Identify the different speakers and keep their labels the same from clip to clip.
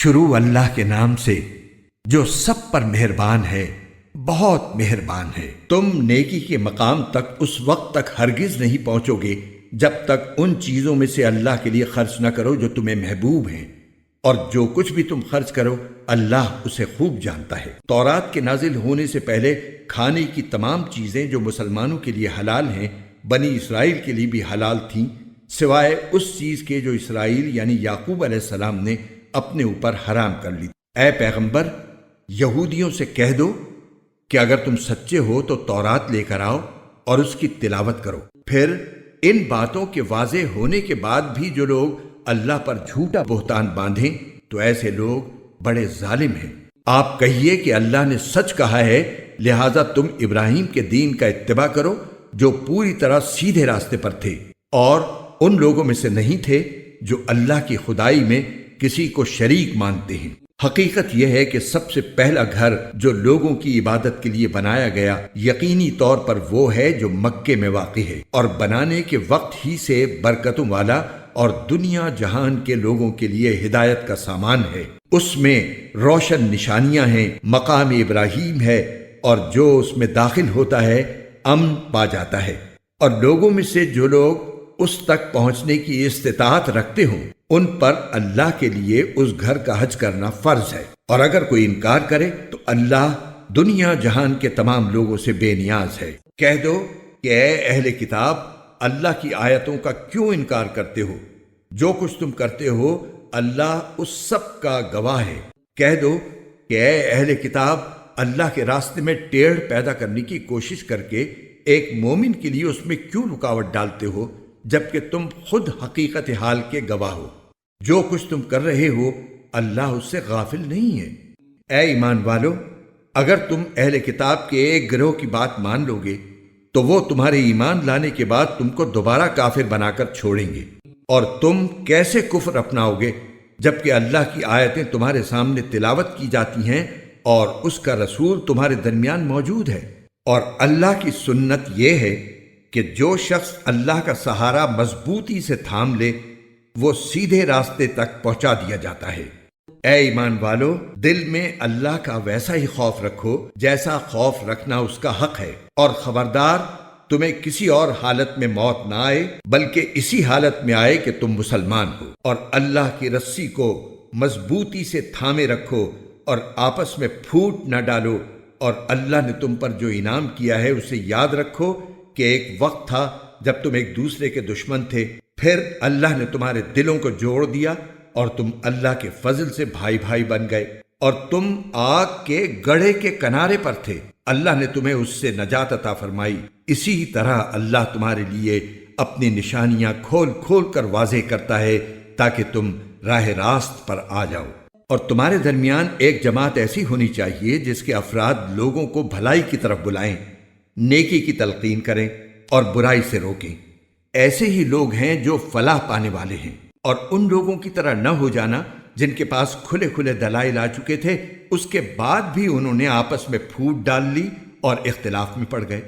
Speaker 1: شروع اللہ کے نام سے جو سب پر مہربان ہے، بہت مہربان ہے۔ تم نیکی کے مقام تک اس وقت تک ہرگز نہیں پہنچو گے جب تک ان چیزوں میں سے اللہ کے لیے خرچ نہ کرو جو تمہیں محبوب ہیں، اور جو کچھ بھی تم خرچ کرو اللہ اسے خوب جانتا ہے۔ تورات کے نازل ہونے سے پہلے کھانے کی تمام چیزیں جو مسلمانوں کے لیے حلال ہیں بنی اسرائیل کے لیے بھی حلال تھیں، سوائے اس چیز کے جو اسرائیل یعنی یعقوب علیہ السلام نے اپنے اوپر حرام کر لی۔ اے پیغمبر، یہودیوں سے کہہ دو کہ اگر تم سچے ہو تو تورات لے کر آؤ اور اس کی تلاوت کرو۔ پھر ان باتوں کے واضح ہونے کے بعد بھی جو لوگ اللہ پر جھوٹا بہتان باندھیں تو ایسے لوگ بڑے ظالم ہیں۔ آپ کہیے کہ اللہ نے سچ کہا ہے، لہذا تم ابراہیم کے دین کا اتباع کرو جو پوری طرح سیدھے راستے پر تھے اور ان لوگوں میں سے نہیں تھے جو اللہ کی خدائی میں کسی کو شریک مانتے ہیں۔ حقیقت یہ ہے کہ سب سے پہلا گھر جو لوگوں کی عبادت کے لیے بنایا گیا یقینی طور پر وہ ہے جو مکے میں واقع ہے، اور بنانے کے وقت ہی سے برکتوں والا اور دنیا جہان کے لوگوں کے لیے ہدایت کا سامان ہے۔ اس میں روشن نشانیاں ہیں، مقام ابراہیم ہے، اور جو اس میں داخل ہوتا ہے امن پا جاتا ہے، اور لوگوں میں سے جو لوگ اس تک پہنچنے کی استطاعت رکھتے ہوں ان پر اللہ کے لیے اس گھر کا حج کرنا فرض ہے، اور اگر کوئی انکار کرے تو اللہ دنیا جہان کے تمام لوگوں سے بے نیاز ہے۔ کہہ دو کہ اے اہل کتاب، اللہ کی آیتوں کا کیوں انکار کرتے ہو؟ جو کچھ تم کرتے ہو اللہ اس سب کا گواہ ہے۔ کہہ دو کہ اے اہل کتاب، اللہ کے راستے میں ٹیڑھ پیدا کرنے کی کوشش کر کے ایک مومن کے لیے اس میں کیوں رکاوٹ ڈالتے ہو جبکہ تم خود حقیقت حال کے گواہ ہو؟ جو کچھ تم کر رہے ہو اللہ اس سے غافل نہیں ہے۔ اے ایمان والو، اگر تم اہل کتاب کے ایک گروہ کی بات مان لو گے تو وہ تمہارے ایمان لانے کے بعد تم کو دوبارہ کافر بنا کر چھوڑیں گے، اور تم کیسے کفر اپناؤ گے جبکہ اللہ کی آیتیں تمہارے سامنے تلاوت کی جاتی ہیں اور اس کا رسول تمہارے درمیان موجود ہے۔ اور اللہ کی سنت یہ ہے کہ جو شخص اللہ کا سہارا مضبوطی سے تھام لے وہ سیدھے راستے تک پہنچا دیا جاتا ہے۔ اے ایمان والو، دل میں اللہ کا ویسا ہی خوف رکھو جیسا خوف رکھنا اس کا حق ہے، اور خبردار تمہیں کسی اور حالت میں موت نہ آئے بلکہ اسی حالت میں آئے کہ تم مسلمان ہو، اور اللہ کی رسی کو مضبوطی سے تھامے رکھو اور آپس میں پھوٹ نہ ڈالو، اور اللہ نے تم پر جو انعام کیا ہے اسے یاد رکھو کہ ایک وقت تھا جب تم ایک دوسرے کے دشمن تھے، پھر اللہ نے تمہارے دلوں کو جوڑ دیا اور تم اللہ کے فضل سے بھائی بھائی بن گئے، اور تم آگ کے گڑھے کے کنارے پر تھے، اللہ نے تمہیں اس سے نجات عطا فرمائی۔ اسی طرح اللہ تمہارے لیے اپنی نشانیاں کھول کھول کر واضح کرتا ہے تاکہ تم راہ راست پر آ جاؤ۔ اور تمہارے درمیان ایک جماعت ایسی ہونی چاہیے جس کے افراد لوگوں کو بھلائی کی طرف بلائیں، نیکی کی تلقین کریں اور برائی سے روکیں۔ ایسے ہی لوگ ہیں جو فلاح پانے والے ہیں، اور ان لوگوں کی طرح نہ ہو جانا جن کے پاس کھلے کھلے دلائل آ چکے تھے، اس کے بعد بھی انہوں نے آپس میں پھوٹ ڈال لی اور اختلاف میں پڑ گئے۔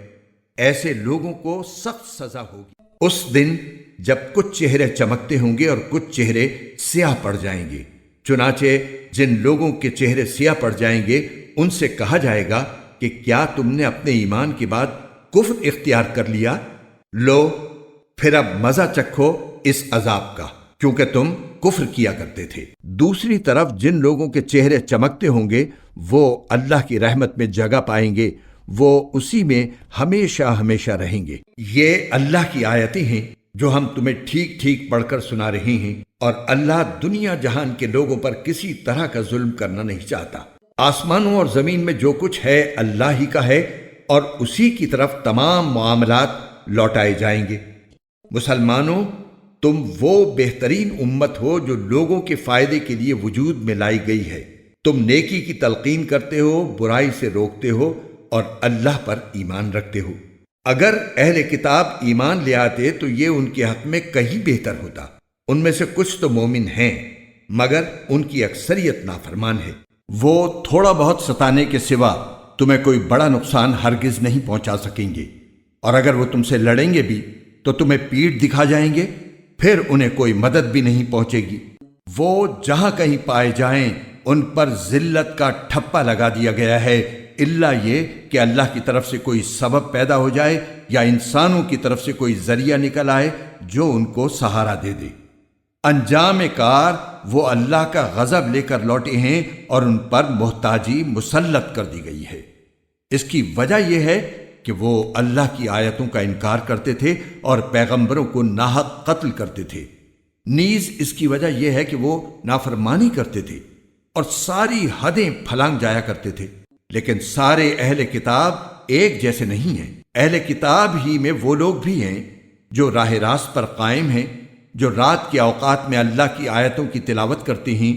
Speaker 1: ایسے لوگوں کو سخت سزا ہوگی اس دن جب کچھ چہرے چمکتے ہوں گے اور کچھ چہرے سیاہ پڑ جائیں گے۔ چنانچہ جن لوگوں کے چہرے سیاہ پڑ جائیں گے ان سے کہا جائے گا کہ کیا تم نے اپنے ایمان کے بعد کفر اختیار کر لیا؟ لو پھر اب مزہ چکھو اس عذاب کا، کیونکہ تم کفر کیا کرتے تھے۔ دوسری طرف جن لوگوں کے چہرے چمکتے ہوں گے وہ اللہ کی رحمت میں جگہ پائیں گے، وہ اسی میں ہمیشہ ہمیشہ رہیں گے۔ یہ اللہ کی آیتیں ہیں جو ہم تمہیں ٹھیک ٹھیک پڑھ کر سنا رہے ہیں، اور اللہ دنیا جہان کے لوگوں پر کسی طرح کا ظلم کرنا نہیں چاہتا۔ آسمانوں اور زمین میں جو کچھ ہے اللہ ہی کا ہے، اور اسی کی طرف تمام معاملات لوٹائے جائیں گے۔ مسلمانوں، تم وہ بہترین امت ہو جو لوگوں کے فائدے کے لیے وجود میں لائی گئی ہے۔ تم نیکی کی تلقین کرتے ہو، برائی سے روکتے ہو، اور اللہ پر ایمان رکھتے ہو۔ اگر اہل کتاب ایمان لے آتے تو یہ ان کے حق میں کہیں بہتر ہوتا۔ ان میں سے کچھ تو مومن ہیں مگر ان کی اکثریت نافرمان ہے۔ وہ تھوڑا بہت ستانے کے سوا تمہیں کوئی بڑا نقصان ہرگز نہیں پہنچا سکیں گے، اور اگر وہ تم سے لڑیں گے بھی تو تمہیں پیٹھ دکھا جائیں گے، پھر انہیں کوئی مدد بھی نہیں پہنچے گی۔ وہ جہاں کہیں پائے جائیں ان پر ذلت کا ٹھپا لگا دیا گیا ہے، الا یہ کہ اللہ کی طرف سے کوئی سبب پیدا ہو جائے یا انسانوں کی طرف سے کوئی ذریعہ نکل آئے جو ان کو سہارا دے دے۔ انجام کار وہ اللہ کا غضب لے کر لوٹے ہیں اور ان پر محتاجی مسلط کر دی گئی ہے۔ اس کی وجہ یہ ہے کہ وہ اللہ کی آیتوں کا انکار کرتے تھے اور پیغمبروں کو ناحق قتل کرتے تھے۔ نیز اس کی وجہ یہ ہے کہ وہ نافرمانی کرتے تھے اور ساری حدیں پھلانگ جایا کرتے تھے۔ لیکن سارے اہل کتاب ایک جیسے نہیں ہیں۔ اہل کتاب ہی میں وہ لوگ بھی ہیں جو راہ راست پر قائم ہیں، جو رات کے اوقات میں اللہ کی آیتوں کی تلاوت کرتے ہیں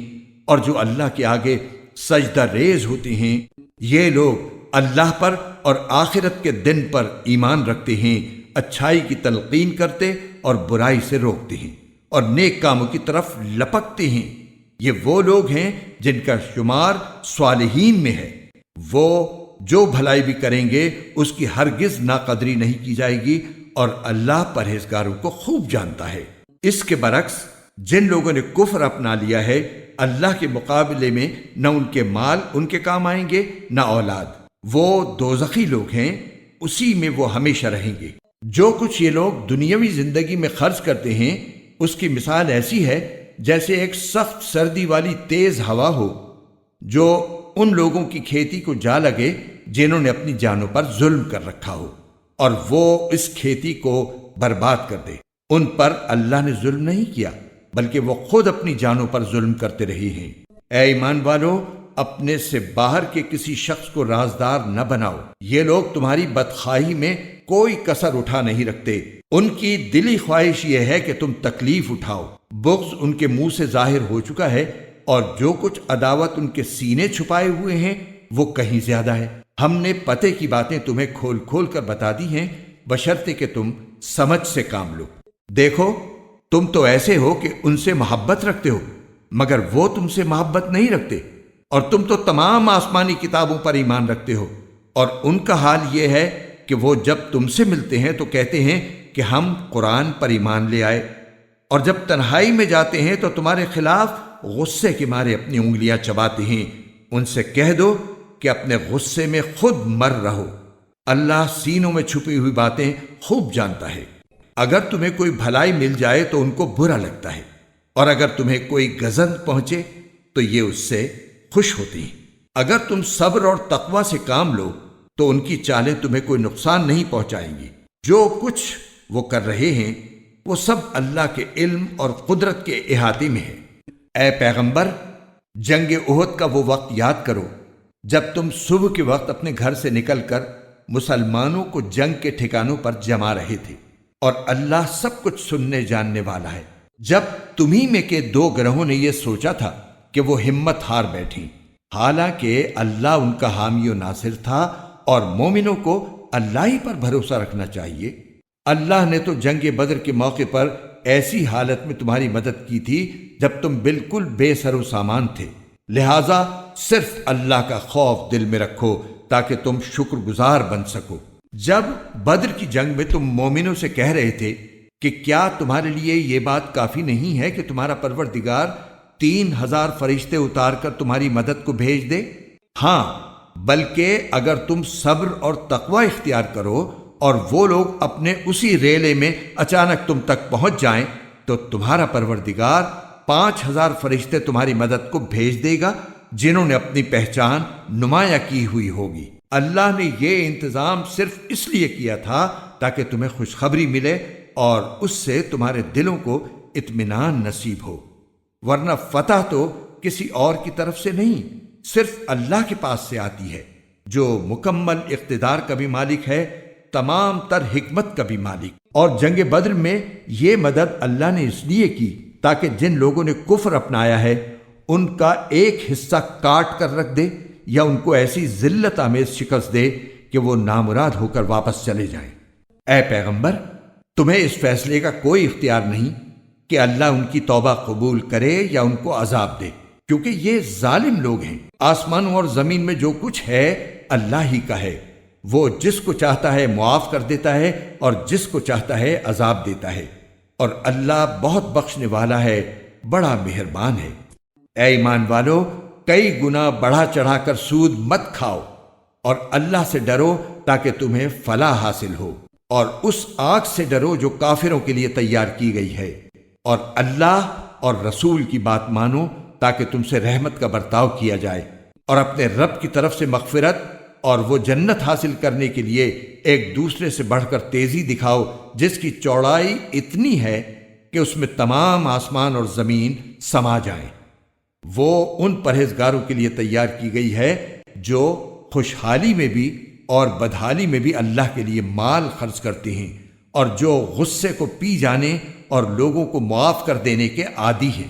Speaker 1: اور جو اللہ کے آگے سجدہ ریز ہوتے ہیں۔ یہ لوگ اللہ پر اور آخرت کے دن پر ایمان رکھتے ہیں، اچھائی کی تلقین کرتے اور برائی سے روکتے ہیں اور نیک کاموں کی طرف لپکتے ہیں۔ یہ وہ لوگ ہیں جن کا شمار صالحین میں ہے۔ وہ جو بھلائی بھی کریں گے اس کی ہرگز ناقدری نہیں کی جائے گی اور اللہ پرہیزگاروں کو خوب جانتا ہے۔ اس کے برعکس جن لوگوں نے کفر اپنا لیا ہے، اللہ کے مقابلے میں نہ ان کے مال ان کے کام آئیں گے نہ اولاد، وہ دوزخی لوگ ہیں، اسی میں وہ ہمیشہ رہیں گے۔ جو کچھ یہ لوگ دنیاوی زندگی میں خرچ کرتے ہیں اس کی مثال ایسی ہے جیسے ایک سخت سردی والی تیز ہوا ہو جو ان لوگوں کی کھیتی کو جا لگے جنہوں نے اپنی جانوں پر ظلم کر رکھا ہو اور وہ اس کھیتی کو برباد کر دے۔ ان پر اللہ نے ظلم نہیں کیا بلکہ وہ خود اپنی جانوں پر ظلم کرتے رہے ہیں۔ اے ایمان والو، اپنے سے باہر کے کسی شخص کو رازدار نہ بناؤ۔ یہ لوگ تمہاری بدخواہی میں کوئی کسر اٹھا نہیں رکھتے۔ ان کی دلی خواہش یہ ہے کہ تم تکلیف اٹھاؤ۔ بغض ان کے منہ سے ظاہر ہو چکا ہے اور جو کچھ عداوت ان کے سینے چھپائے ہوئے ہیں وہ کہیں زیادہ ہے۔ ہم نے پتے کی باتیں تمہیں کھول کھول کر بتا دی ہیں بشرطے کہ تم سمجھ سے کام لو۔ دیکھو، تم تو ایسے ہو کہ ان سے محبت رکھتے ہو مگر وہ تم سے محبت نہیں رکھتے، اور تم تو تمام آسمانی کتابوں پر ایمان رکھتے ہو، اور ان کا حال یہ ہے کہ وہ جب تم سے ملتے ہیں تو کہتے ہیں کہ ہم قرآن پر ایمان لے آئے، اور جب تنہائی میں جاتے ہیں تو تمہارے خلاف غصے کے مارے اپنی انگلیاں چباتے ہیں۔ ان سے کہہ دو کہ اپنے غصے میں خود مر رہو، اللہ سینوں میں چھپی ہوئی باتیں خوب جانتا ہے۔ اگر تمہیں کوئی بھلائی مل جائے تو ان کو برا لگتا ہے، اور اگر تمہیں کوئی گزند پہنچے تو یہ اس سے خوش ہوتی ہیں۔ اگر تم صبر اور تقوی سے کام لو تو ان کی چالیں تمہیں کوئی نقصان نہیں پہنچائیں گی۔ جو کچھ وہ کر رہے ہیں وہ سب اللہ کے علم اور قدرت کے احاطے میں ہے۔ اے پیغمبر، جنگ احد کا وہ وقت یاد کرو جب تم صبح کے وقت اپنے گھر سے نکل کر مسلمانوں کو جنگ کے ٹھکانوں پر جما رہے تھے، اور اللہ سب کچھ سننے جاننے والا ہے۔ جب تمہیں میں کے دو گروہوں نے یہ سوچا تھا کہ وہ ہمت ہار بیٹھیں، حالانکہ اللہ ان کا حامی و ناصر تھا اور مومنوں کو اللہ ہی پر بھروسہ رکھنا چاہیے۔ اللہ نے تو جنگ بدر کے موقع پر ایسی حالت میں تمہاری مدد کی تھی جب تم بالکل بے سر و سامان تھے، لہٰذا صرف اللہ کا خوف دل میں رکھو تاکہ تم شکر گزار بن سکو۔ جب بدر کی جنگ میں تم مومنوں سے کہہ رہے تھے کہ کیا تمہارے لیے یہ بات کافی نہیں ہے کہ تمہارا پروردگار 3000 فرشتے اتار کر تمہاری مدد کو بھیج دے؟ ہاں، بلکہ اگر تم صبر اور تقوی اختیار کرو اور وہ لوگ اپنے اسی ریلے میں اچانک تم تک پہنچ جائیں تو تمہارا پروردگار 5000 فرشتے تمہاری مدد کو بھیج دے گا جنہوں نے اپنی پہچان نمایاں کی ہوئی ہوگی۔ اللہ نے یہ انتظام صرف اس لیے کیا تھا تاکہ تمہیں خوشخبری ملے اور اس سے تمہارے دلوں کو اطمینان نصیب ہو، ورنہ فتح تو کسی اور کی طرف سے نہیں، صرف اللہ کے پاس سے آتی ہے، جو مکمل اقتدار کا بھی مالک ہے، تمام تر حکمت کا بھی مالک۔ اور جنگ بدر میں یہ مدد اللہ نے اس لیے کی تاکہ جن لوگوں نے کفر اپنایا ہے ان کا ایک حصہ کاٹ کر رکھ دے یا ان کو ایسی ذلت آمیز شکست دے کہ وہ نامراد ہو کر واپس چلے جائیں۔ اے پیغمبر، تمہیں اس فیصلے کا کوئی اختیار نہیں کہ اللہ ان کی توبہ قبول کرے یا ان کو عذاب دے، کیونکہ یہ ظالم لوگ ہیں۔ آسمانوں اور زمین میں جو کچھ ہے اللہ ہی کا ہے، وہ جس کو چاہتا ہے معاف کر دیتا ہے اور جس کو چاہتا ہے عذاب دیتا ہے، اور اللہ بہت بخشنے والا ہے، بڑا مہربان ہے۔ اے ایمان والو، کئی گنا بڑھا چڑھا کر سود مت کھاؤ، اور اللہ سے ڈرو تاکہ تمہیں فلاح حاصل ہو، اور اس آگ سے ڈرو جو کافروں کے لیے تیار کی گئی ہے، اور اللہ اور رسول کی بات مانو تاکہ تم سے رحمت کا برتاؤ کیا جائے، اور اپنے رب کی طرف سے مغفرت اور وہ جنت حاصل کرنے کے لیے ایک دوسرے سے بڑھ کر تیزی دکھاؤ جس کی چوڑائی اتنی ہے کہ اس میں تمام آسمان اور زمین سما جائیں۔ وہ ان پرہیزگاروں کے لیے تیار کی گئی ہے جو خوشحالی میں بھی اور بدحالی میں بھی اللہ کے لیے مال خرچ کرتے ہیں، اور جو غصے کو پی جانے اور لوگوں کو معاف کر دینے کے عادی ہیں۔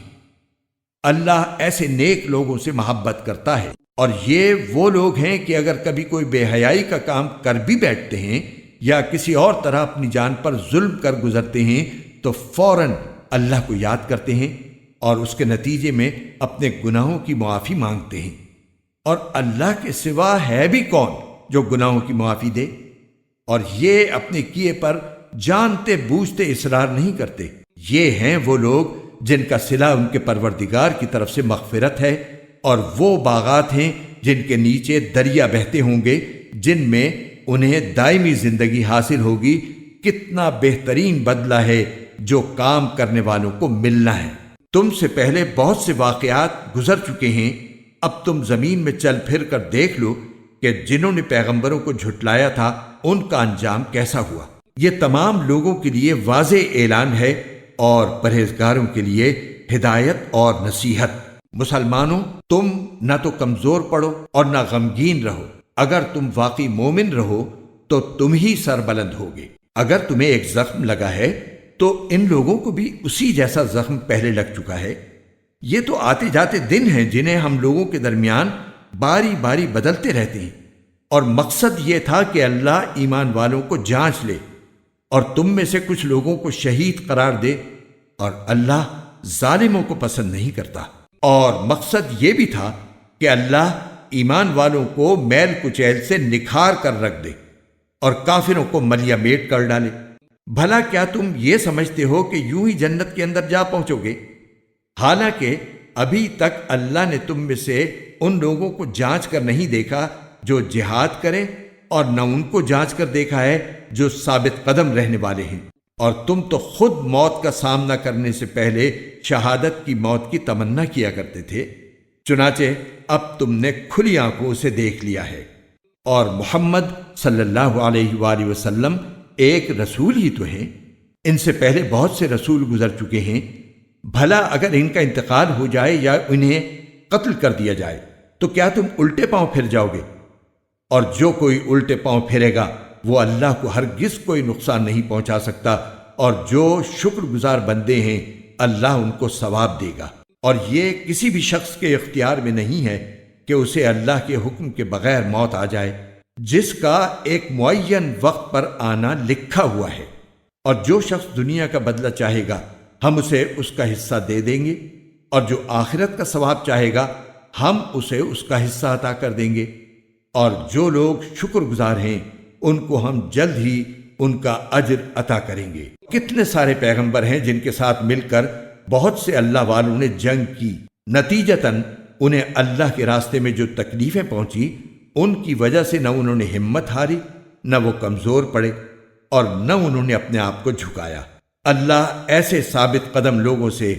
Speaker 1: اللہ ایسے نیک لوگوں سے محبت کرتا ہے، اور یہ وہ لوگ ہیں کہ اگر کبھی کوئی بے حیائی کا کام کر بھی بیٹھتے ہیں یا کسی اور طرح اپنی جان پر ظلم کر گزرتے ہیں تو فوراً اللہ کو یاد کرتے ہیں اور اس کے نتیجے میں اپنے گناہوں کی معافی مانگتے ہیں، اور اللہ کے سوا ہے بھی کون جو گناہوں کی معافی دے، اور یہ اپنے کیے پر جانتے بوجھتے اصرار نہیں کرتے۔ یہ ہیں وہ لوگ جن کا صلہ ان کے پروردگار کی طرف سے مغفرت ہے، اور وہ باغات ہیں جن کے نیچے دریا بہتے ہوں گے، جن میں انہیں دائمی زندگی حاصل ہوگی۔ کتنا بہترین بدلہ ہے جو کام کرنے والوں کو ملنا ہے۔ تم سے پہلے بہت سے واقعات گزر چکے ہیں، اب تم زمین میں چل پھر کر دیکھ لو کہ جنہوں نے پیغمبروں کو جھٹلایا تھا ان کا انجام کیسا ہوا۔ یہ تمام لوگوں کے لیے واضح اعلان ہے اور پرہیزگاروں کے لیے ہدایت اور نصیحت۔ مسلمانوں، تم نہ تو کمزور پڑو اور نہ غمگین رہو۔ اگر تم واقعی مومن رہو تو تم ہی سربلند ہوگے۔ اگر تمہیں ایک زخم لگا ہے تو ان لوگوں کو بھی اسی جیسا زخم پہلے لگ چکا ہے۔ یہ تو آتے جاتے دن ہیں جنہیں ہم لوگوں کے درمیان باری باری بدلتے رہتے ہیں، اور مقصد یہ تھا کہ اللہ ایمان والوں کو جانچ لے اور تم میں سے کچھ لوگوں کو شہید قرار دے، اور اللہ ظالموں کو پسند نہیں کرتا۔ اور مقصد یہ بھی تھا کہ اللہ ایمان والوں کو میل کچیل سے نکھار کر رکھ دے اور کافروں کو ملیا میٹ کر ڈالے۔ بھلا کیا تم یہ سمجھتے ہو کہ یوں ہی جنت کے اندر جا پہنچو گے؟ حالانکہ ابھی تک اللہ نے تم میں سے ان لوگوں کو جانچ کر نہیں دیکھا جو جہاد کریں، اور نہ ان کو جانچ کر دیکھا ہے جو ثابت قدم رہنے والے ہیں، اور تم تو خود موت کا سامنا کرنے سے پہلے شہادت کی موت کی تمنا کیا کرتے تھے۔ چنانچہ اب تم نے کھلی آنکھوں اسے دیکھ لیا ہے، اور محمد صلی اللہ علیہ وآلہ وسلم ایک رسول ہی تو ہیں۔ ان سے پہلے بہت سے رسول گزر چکے ہیں، بھلا اگر ان کا انتقال ہو جائے یا انہیں قتل کر دیا جائے تو کیا تم الٹے پاؤں پھر جاؤ گے؟ اور جو کوئی الٹے پاؤں پھرے گا وہ اللہ کو ہرگز کوئی نقصان نہیں پہنچا سکتا، اور جو شکر گزار بندے ہیں اللہ ان کو ثواب دے گا۔ اور یہ کسی بھی شخص کے اختیار میں نہیں ہے کہ اسے اللہ کے حکم کے بغیر موت آ جائے، جس کا ایک معین وقت پر آنا لکھا ہوا ہے۔ اور جو شخص دنیا کا بدلہ چاہے گا ہم اسے اس کا حصہ دے دیں گے، اور جو آخرت کا ثواب چاہے گا ہم اسے اس کا حصہ عطا کر دیں گے۔ اور جو لوگ شکر گزار ہیں ان کو ہم جلد ہی ان کا اجر عطا کریں گے۔ کتنے سارے پیغمبر ہیں جن کے ساتھ مل کر بہت سے اللہ والوں نے جنگ کی، نتیجتاً انہیں اللہ کے راستے میں جو تکلیفیں پہنچی ان کی وجہ سے نہ انہوں نے ہمت ہاری، نہ وہ کمزور پڑے، اور نہ انہوں نے اپنے آپ کو جھکایا۔ اللہ ایسے ثابت قدم لوگوں سے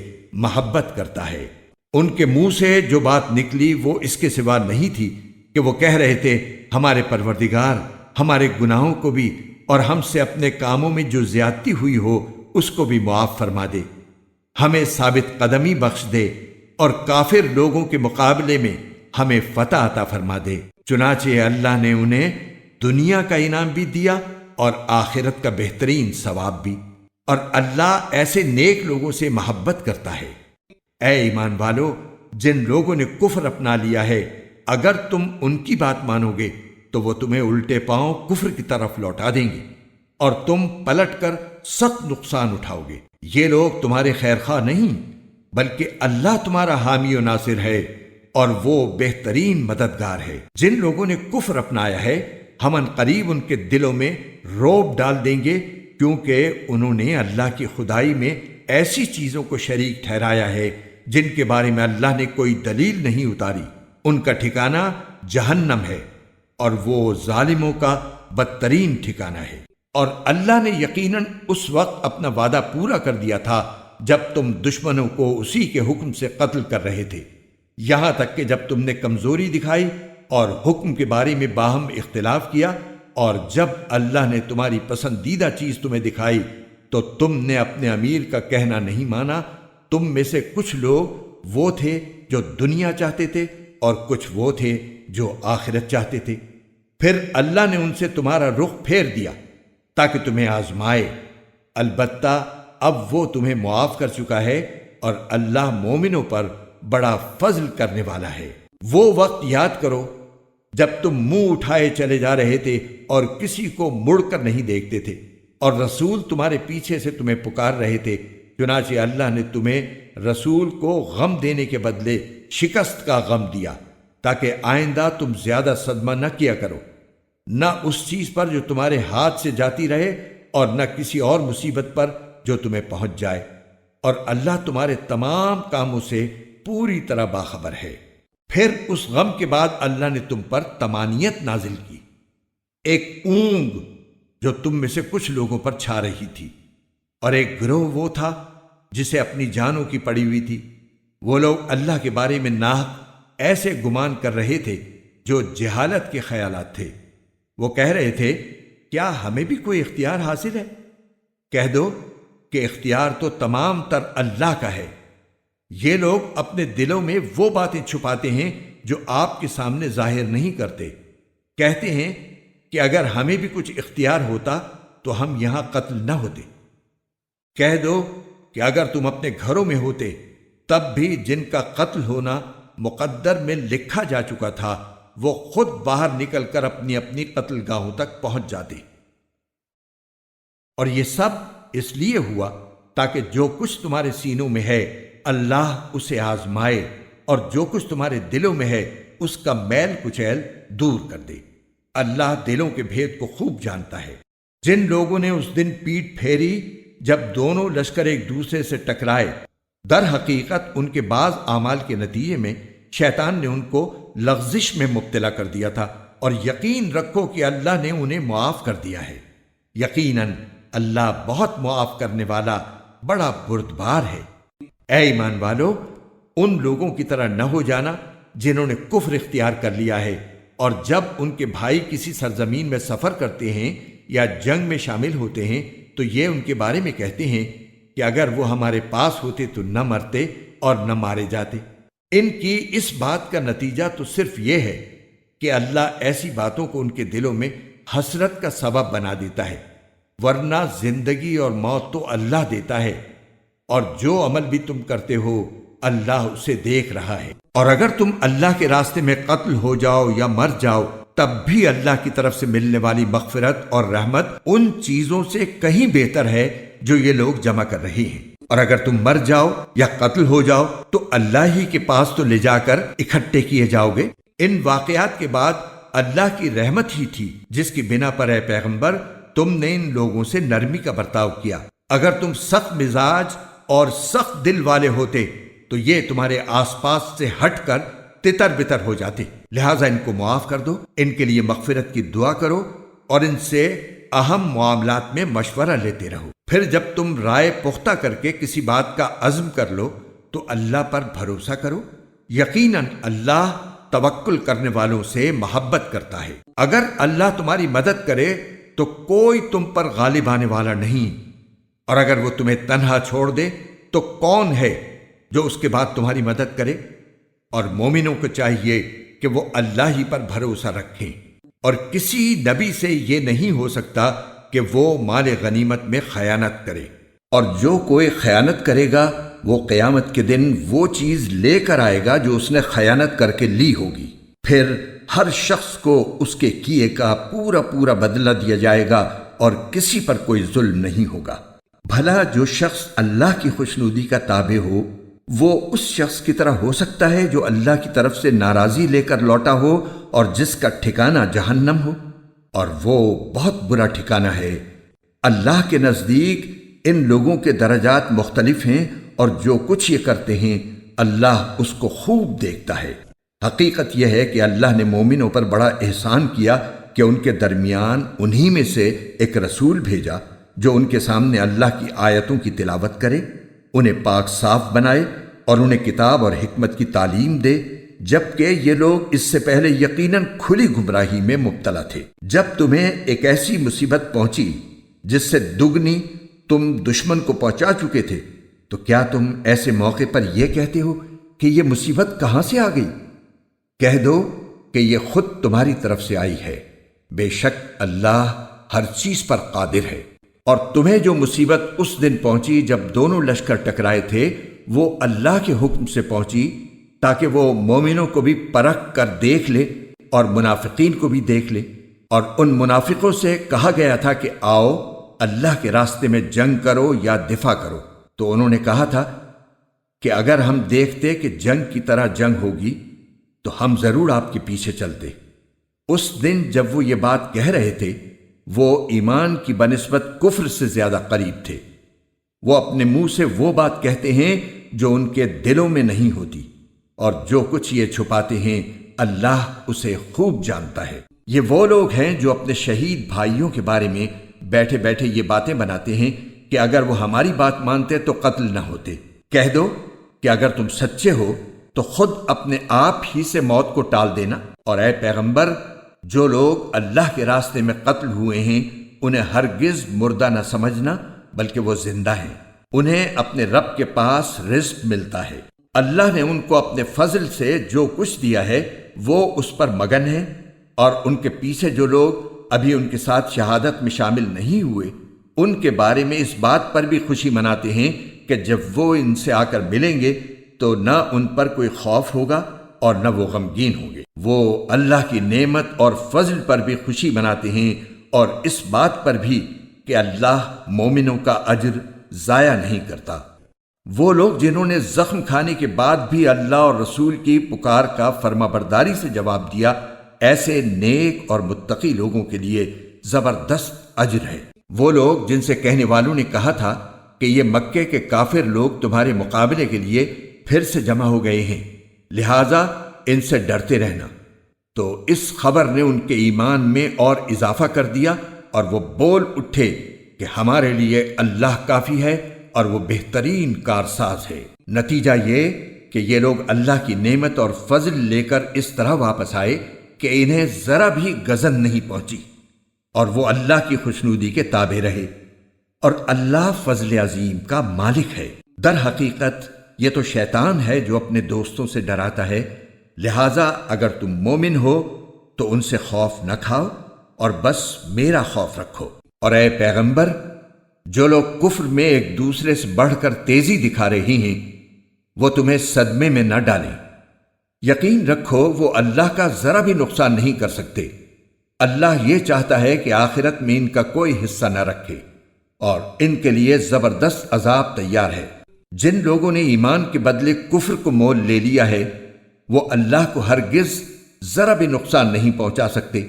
Speaker 1: محبت کرتا ہے۔ ان کے منہ سے جو بات نکلی وہ اس کے سوا نہیں تھی کہ وہ کہہ رہے تھے، ہمارے پروردگار ہمارے گناہوں کو بھی اور ہم سے اپنے کاموں میں جو زیادتی ہوئی ہو اس کو بھی معاف فرما دے، ہمیں ثابت قدمی بخش دے، اور کافر لوگوں کے مقابلے میں ہمیں فتح عطا فرما دے۔ چنانچہ اللہ نے انہیں دنیا کا انعام بھی دیا اور آخرت کا بہترین ثواب بھی، اور اللہ ایسے نیک لوگوں سے محبت کرتا ہے۔ اے ایمان والو، جن لوگوں نے کفر اپنا لیا ہے اگر تم ان کی بات مانو گے تو وہ تمہیں الٹے پاؤں کفر کی طرف لوٹا دیں گے، اور تم پلٹ کر سخت نقصان اٹھاؤ گے۔ یہ لوگ تمہارے خیر خواہ نہیں بلکہ اللہ تمہارا حامی و ناصر ہے، اور وہ بہترین مددگار ہے۔ جن لوگوں نے کفر اپنایا ہے ہم ان قریب ان کے دلوں میں رعب ڈال دیں گے، کیونکہ انہوں نے اللہ کی خدائی میں ایسی چیزوں کو شریک ٹھہرایا ہے جن کے بارے میں اللہ نے کوئی دلیل نہیں اتاری۔ ان کا ٹھکانہ جہنم ہے اور وہ ظالموں کا بدترین ٹھکانہ ہے۔ اور اللہ نے یقیناً اس وقت اپنا وعدہ پورا کر دیا تھا جب تم دشمنوں کو اسی کے حکم سے قتل کر رہے تھے، یہاں تک کہ جب تم نے کمزوری دکھائی اور حکم کے بارے میں باہم اختلاف کیا، اور جب اللہ نے تمہاری پسندیدہ چیز تمہیں دکھائی تو تم نے اپنے امیر کا کہنا نہیں مانا۔ تم میں سے کچھ لوگ وہ تھے جو دنیا چاہتے تھے اور کچھ وہ تھے جو آخرت چاہتے تھے، پھر اللہ نے ان سے تمہارا رخ پھیر دیا تاکہ تمہیں آزمائے۔ البتہ اب وہ تمہیں معاف کر چکا ہے اور اللہ مومنوں پر بڑا فضل کرنے والا ہے۔ وہ وقت یاد کرو جب تم منہ اٹھائے چلے جا رہے تھے اور کسی کو مڑ کر نہیں دیکھتے تھے، اور رسول تمہارے پیچھے سے تمہیں پکار رہے تھے، چنانچہ اللہ نے تمہیں رسول کو غم دینے کے بدلے شکست کا غم دیا تاکہ آئندہ تم زیادہ صدمہ نہ کیا کرو، نہ اس چیز پر جو تمہارے ہاتھ سے جاتی رہے اور نہ کسی اور مصیبت پر جو تمہیں پہنچ جائے، اور اللہ تمہارے تمام کاموں سے پوری طرح باخبر ہے۔ پھر اس غم کے بعد اللہ نے تم پر طمانینت نازل کی، ایک اونگ جو تم میں سے کچھ لوگوں پر چھا رہی تھی، اور ایک گروہ وہ تھا جسے اپنی جانوں کی پڑی ہوئی تھی۔ وہ لوگ اللہ کے بارے میں ناحق ایسے گمان کر رہے تھے جو جہالت کے خیالات تھے۔ وہ کہہ رہے تھے، کیا ہمیں بھی کوئی اختیار حاصل ہے؟ کہہ دو کہ اختیار تو تمام تر اللہ کا ہے۔ یہ لوگ اپنے دلوں میں وہ باتیں چھپاتے ہیں جو آپ کے سامنے ظاہر نہیں کرتے۔ کہتے ہیں کہ اگر ہمیں بھی کچھ اختیار ہوتا تو ہم یہاں قتل نہ ہوتے۔ کہہ دو کہ اگر تم اپنے گھروں میں ہوتے تب بھی جن کا قتل ہونا مقدر میں لکھا جا چکا تھا وہ خود باہر نکل کر اپنی اپنی قتل گاہوں تک پہنچ جاتے۔ اور یہ سب اس لیے ہوا تاکہ جو کچھ تمہارے سینوں میں ہے اللہ اسے آزمائے، اور جو کچھ تمہارے دلوں میں ہے اس کا میل کچیل دور کر دے۔ اللہ دلوں کے بھید کو خوب جانتا ہے۔ جن لوگوں نے اس دن پیٹھ پھیری جب دونوں لشکر ایک دوسرے سے ٹکرائے، در حقیقت ان کے بعض اعمال کے نتیجے میں شیطان نے ان کو لغزش میں مبتلا کر دیا تھا، اور یقین رکھو کہ اللہ نے انہیں معاف کر دیا ہے۔ یقیناً اللہ بہت معاف کرنے والا بڑا بردبار ہے۔ اے ایمان والو، ان لوگوں کی طرح نہ ہو جانا جنہوں نے کفر اختیار کر لیا ہے، اور جب ان کے بھائی کسی سرزمین میں سفر کرتے ہیں یا جنگ میں شامل ہوتے ہیں تو یہ ان کے بارے میں کہتے ہیں کہ اگر وہ ہمارے پاس ہوتے تو نہ مرتے اور نہ مارے جاتے۔ ان کی اس بات کا نتیجہ تو صرف یہ ہے کہ اللہ ایسی باتوں کو ان کے دلوں میں حسرت کا سبب بنا دیتا ہے، ورنہ زندگی اور موت تو اللہ دیتا ہے، اور جو عمل بھی تم کرتے ہو اللہ اسے دیکھ رہا ہے۔ اور اگر تم اللہ کے راستے میں قتل ہو جاؤ یا مر جاؤ تب بھی اللہ کی طرف سے ملنے والی مغفرت اور رحمت ان چیزوں سے کہیں بہتر ہے جو یہ لوگ جمع کر رہے ہیں۔ اور اگر تم مر جاؤ یا قتل ہو جاؤ تو اللہ ہی کے پاس تو لے جا کر اکٹھے کیے جاؤ گے۔ ان واقعات کے بعد اللہ کی رحمت ہی تھی جس کی بنا پر اے پیغمبر تم نے ان لوگوں سے نرمی کا برتاؤ کیا۔ اگر تم سخت مزاج اور سخت دل والے ہوتے تو یہ تمہارے آس پاس سے ہٹ کر تتر بتر ہو جاتے، لہٰذا ان کو معاف کر دو، ان کے لیے مغفرت کی دعا کرو اور ان سے اہم معاملات میں مشورہ لیتے رہو۔ پھر جب تم رائے پختہ کر کے کسی بات کا عزم کر لو تو اللہ پر بھروسہ کرو، یقیناً اللہ توکل کرنے والوں سے محبت کرتا ہے۔ اگر اللہ تمہاری مدد کرے تو کوئی تم پر غالب آنے والا نہیں، اور اگر وہ تمہیں تنہا چھوڑ دے تو کون ہے جو اس کے بعد تمہاری مدد کرے؟ اور مومنوں کو چاہیے کہ وہ اللہ ہی پر بھروسہ رکھیں، اور کسی نبی سے یہ نہیں ہو سکتا کہ وہ مال غنیمت میں خیانت کرے، اور جو کوئی خیانت کرے گا وہ قیامت کے دن وہ چیز لے کر آئے گا جو اس نے خیانت کر کے لی ہوگی۔ پھر ہر شخص کو اس کے کیے کا پورا پورا بدلہ دیا جائے گا اور کسی پر کوئی ظلم نہیں ہوگا۔ بھلا جو شخص اللہ کی خوشنودی کا تابع ہو وہ اس شخص کی طرح ہو سکتا ہے جو اللہ کی طرف سے ناراضی لے کر لوٹا ہو اور جس کا ٹھکانہ جہنم ہو، اور وہ بہت برا ٹھکانہ ہے۔ اللہ کے نزدیک ان لوگوں کے درجات مختلف ہیں، اور جو کچھ یہ کرتے ہیں اللہ اس کو خوب دیکھتا ہے۔ حقیقت یہ ہے کہ اللہ نے مومنوں پر بڑا احسان کیا کہ ان کے درمیان انہی میں سے ایک رسول بھیجا جو ان کے سامنے اللہ کی آیتوں کی تلاوت کرے، انہیں پاک صاف بنائے اور انہیں کتاب اور حکمت کی تعلیم دے، جبکہ یہ لوگ اس سے پہلے یقیناً کھلی گمراہی میں مبتلا تھے۔ جب تمہیں ایک ایسی مصیبت پہنچی جس سے دگنی تم دشمن کو پہنچا چکے تھے، تو کیا تم ایسے موقع پر یہ کہتے ہو کہ یہ مصیبت کہاں سے آ گئی؟ کہہ دو کہ یہ خود تمہاری طرف سے آئی ہے، بے شک اللہ ہر چیز پر قادر ہے۔ اور تمہیں جو مصیبت اس دن پہنچی جب دونوں لشکر ٹکرائے تھے، وہ اللہ کے حکم سے پہنچی تاکہ وہ مومنوں کو بھی پرکھ کر دیکھ لے اور منافقین کو بھی دیکھ لے۔ اور ان منافقوں سے کہا گیا تھا کہ آؤ اللہ کے راستے میں جنگ کرو یا دفاع کرو، تو انہوں نے کہا تھا کہ اگر ہم دیکھتے کہ جنگ کی طرح جنگ ہوگی تو ہم ضرور آپ کے پیچھے چلتے۔ اس دن جب وہ یہ بات کہہ رہے تھے، وہ ایمان کی بنسبت کفر سے زیادہ قریب تھے۔ وہ اپنے منہ سے وہ بات کہتے ہیں جو ان کے دلوں میں نہیں ہوتی، اور جو کچھ یہ چھپاتے ہیں اللہ اسے خوب جانتا ہے۔ یہ وہ لوگ ہیں جو اپنے شہید بھائیوں کے بارے میں بیٹھے بیٹھے یہ باتیں بناتے ہیں کہ اگر وہ ہماری بات مانتے تو قتل نہ ہوتے۔ کہہ دو کہ اگر تم سچے ہو تو خود اپنے آپ ہی سے موت کو ٹال دینا، اور اے پیغمبر، جو لوگ اللہ کے راستے میں قتل ہوئے ہیں انہیں ہرگز مردہ نہ سمجھنا، بلکہ وہ زندہ ہیں، انہیں اپنے رب کے پاس رزق ملتا ہے۔ اللہ نے ان کو اپنے فضل سے جو کچھ دیا ہے وہ اس پر مگن ہے، اور ان کے پیچھے جو لوگ ابھی ان کے ساتھ شہادت میں شامل نہیں ہوئے، ان کے بارے میں اس بات پر بھی خوشی مناتے ہیں کہ جب وہ ان سے آ کر ملیں گے تو نہ ان پر کوئی خوف ہوگا اور نہ وہ غمگین ہوں گے۔ وہ اللہ کی نعمت اور فضل پر بھی خوشی مناتے ہیں، اور اس بات پر بھی کہ اللہ مومنوں کا اجر ضائع نہیں کرتا۔ وہ لوگ جنہوں نے زخم کھانے کے بعد بھی اللہ اور رسول کی پکار کا فرما برداری سے جواب دیا، ایسے نیک اور متقی لوگوں کے لیے زبردست اجر ہے۔ وہ لوگ جن سے کہنے والوں نے کہا تھا کہ یہ مکے کے کافر لوگ تمہارے مقابلے کے لیے پھر سے جمع ہو گئے ہیں، لہذا ان سے ڈرتے رہنا، تو اس خبر نے ان کے ایمان میں اور اضافہ کر دیا، اور وہ بول اٹھے کہ ہمارے لیے اللہ کافی ہے اور وہ بہترین کارساز ہے۔ نتیجہ یہ کہ یہ لوگ اللہ کی نعمت اور فضل لے کر اس طرح واپس آئے کہ انہیں ذرا بھی گزن نہیں پہنچی، اور وہ اللہ کی خوشنودی کے تابع رہے، اور اللہ فضل عظیم کا مالک ہے۔ در حقیقت یہ تو شیطان ہے جو اپنے دوستوں سے ڈراتا ہے، لہٰذا اگر تم مومن ہو تو ان سے خوف نہ کھاؤ اور بس میرا خوف رکھو۔ اور اے پیغمبر، جو لوگ کفر میں ایک دوسرے سے بڑھ کر تیزی دکھا رہی ہیں وہ تمہیں صدمے میں نہ ڈالیں، یقین رکھو وہ اللہ کا ذرا بھی نقصان نہیں کر سکتے۔ اللہ یہ چاہتا ہے کہ آخرت میں ان کا کوئی حصہ نہ رکھے، اور ان کے لیے زبردست عذاب تیار ہے۔ جن لوگوں نے ایمان کے بدلے کفر کو مول لے لیا ہے وہ اللہ کو ہرگز ذرا بھی نقصان نہیں پہنچا سکتے،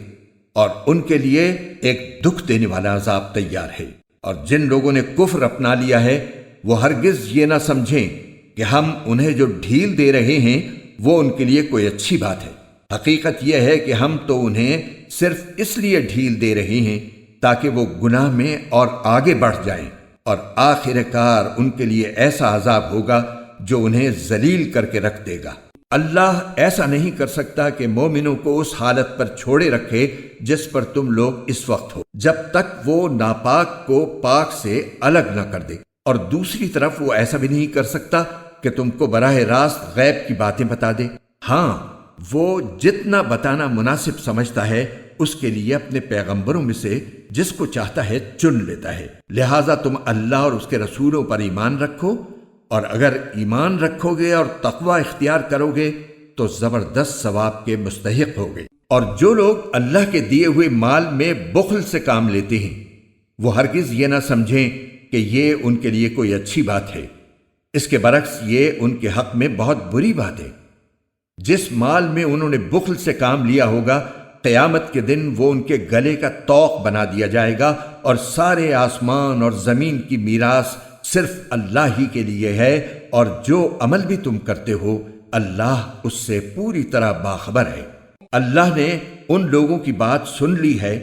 Speaker 1: اور ان کے لیے ایک دکھ دینے والا عذاب تیار ہے۔ اور جن لوگوں نے کفر اپنا لیا ہے وہ ہرگز یہ نہ سمجھیں کہ ہم انہیں جو ڈھیل دے رہے ہیں وہ ان کے لیے کوئی اچھی بات ہے۔ حقیقت یہ ہے کہ ہم تو انہیں صرف اس لیے ڈھیل دے رہے ہیں تاکہ وہ گناہ میں اور آگے بڑھ جائیں، اور آخر کار ان کے لیے ایسا عذاب ہوگا جو انہیں ذلیل کر کے رکھ دے گا۔ اللہ ایسا نہیں کر سکتا کہ مومنوں کو اس حالت پر چھوڑے رکھے جس پر تم لوگ اس وقت ہو، جب تک وہ ناپاک کو پاک سے الگ نہ کر دے، اور دوسری طرف وہ ایسا بھی نہیں کر سکتا کہ تم کو براہ راست غیب کی باتیں بتا دے۔ ہاں، وہ جتنا بتانا مناسب سمجھتا ہے اس کے لیے اپنے پیغمبروں میں سے جس کو چاہتا ہے چن لیتا ہے۔ لہٰذا تم اللہ اور اس کے رسولوں پر ایمان رکھو، اور اگر ایمان رکھو گے اور تقوی اختیار کرو گے تو زبردست ثواب کے مستحق ہوگے۔ اور جو لوگ اللہ کے دیے ہوئے مال میں بخل سے کام لیتے ہیں وہ ہرگز یہ نہ سمجھیں کہ یہ ان کے لیے کوئی اچھی بات ہے، اس کے برعکس یہ ان کے حق میں بہت بری بات ہے۔ جس مال میں انہوں نے بخل سے کام لیا ہوگا، قیامت کے دن وہ ان کے گلے کا طوق بنا دیا جائے گا، اور سارے آسمان اور زمین کی میراث صرف اللہ ہی کے لیے ہے، اور جو عمل بھی تم کرتے ہو اللہ اس سے پوری طرح باخبر ہے۔ اللہ نے ان لوگوں کی بات سن لی ہے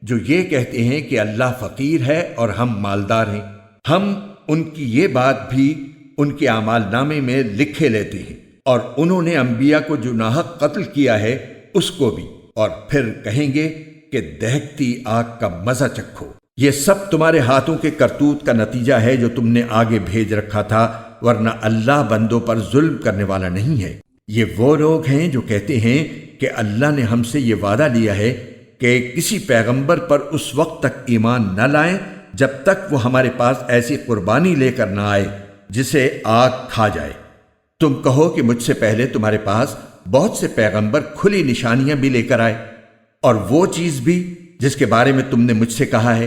Speaker 1: جو یہ کہتے ہیں کہ اللہ فقیر ہے اور ہم مالدار ہیں۔ ہم ان کی یہ بات بھی ان کے اعمال نامے میں لکھے لیتے ہیں، اور انہوں نے انبیاء کو جو ناحق قتل کیا ہے اس کو بھی، اور پھر کہیں گے کہ دہکتی آگ کا مزہ چکھو۔ یہ سب تمہارے ہاتھوں کے کرتوت کا نتیجہ ہے جو تم نے آگے بھیج رکھا تھا، ورنہ اللہ بندوں پر ظلم کرنے والا نہیں ہے۔ یہ وہ لوگ ہیں جو کہتے ہیں کہ اللہ نے ہم سے یہ وعدہ لیا ہے کہ کسی پیغمبر پر اس وقت تک ایمان نہ لائیں جب تک وہ ہمارے پاس ایسی قربانی لے کر نہ آئے جسے آگ کھا جائے۔ تم کہو کہ مجھ سے پہلے تمہارے پاس بہت سے پیغمبر کھلی نشانیاں بھی لے کر آئے، اور وہ چیز بھی جس کے بارے میں تم نے مجھ سے کہا ہے،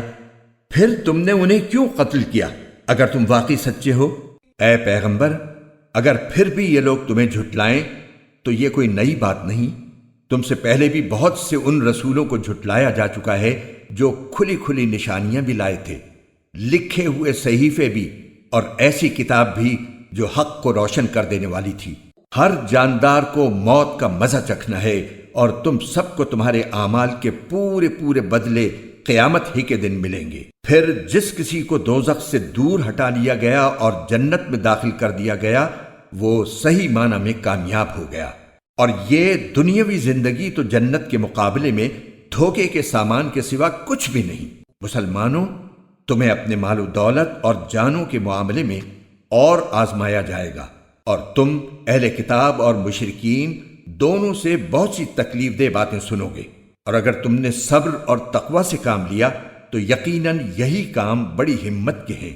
Speaker 1: پھر تم نے انہیں کیوں قتل کیا اگر تم واقعی سچے ہو؟ اے پیغمبر، اگر پھر بھی یہ لوگ تمہیں جھٹلائیں تو یہ کوئی نئی بات نہیں۔ تم سے پہلے بھی بہت سے ان رسولوں کو جھٹلایا جا چکا ہے جو کھلی کھلی نشانیاں بھی لائے تھے، لکھے ہوئے صحیفے بھی، اور ایسی کتاب بھی جو حق کو روشن کر دینے والی تھی۔ ہر جاندار کو موت کا مزہ چکھنا ہے، اور تم سب کو تمہارے اعمال کے پورے پورے بدلے قیامت ہی کے دن ملیں گے۔ پھر جس کسی کو دوزخ سے دور ہٹا لیا گیا اور جنت میں داخل کر دیا گیا، وہ صحیح معنی میں کامیاب ہو گیا۔ اور یہ دنیاوی زندگی تو جنت کے مقابلے میں دھوکے کے سامان کے سوا کچھ بھی نہیں۔ مسلمانوں، تمہیں اپنے مال و دولت اور جانوں کے معاملے میں اور آزمایا جائے گا، اور تم اہل کتاب اور مشرکین دونوں سے بہت سی تکلیف دہ باتیں سنو گے، اور اگر تم نے صبر اور تقوی سے کام لیا تو یقیناً یہی کام بڑی ہمت کے ہیں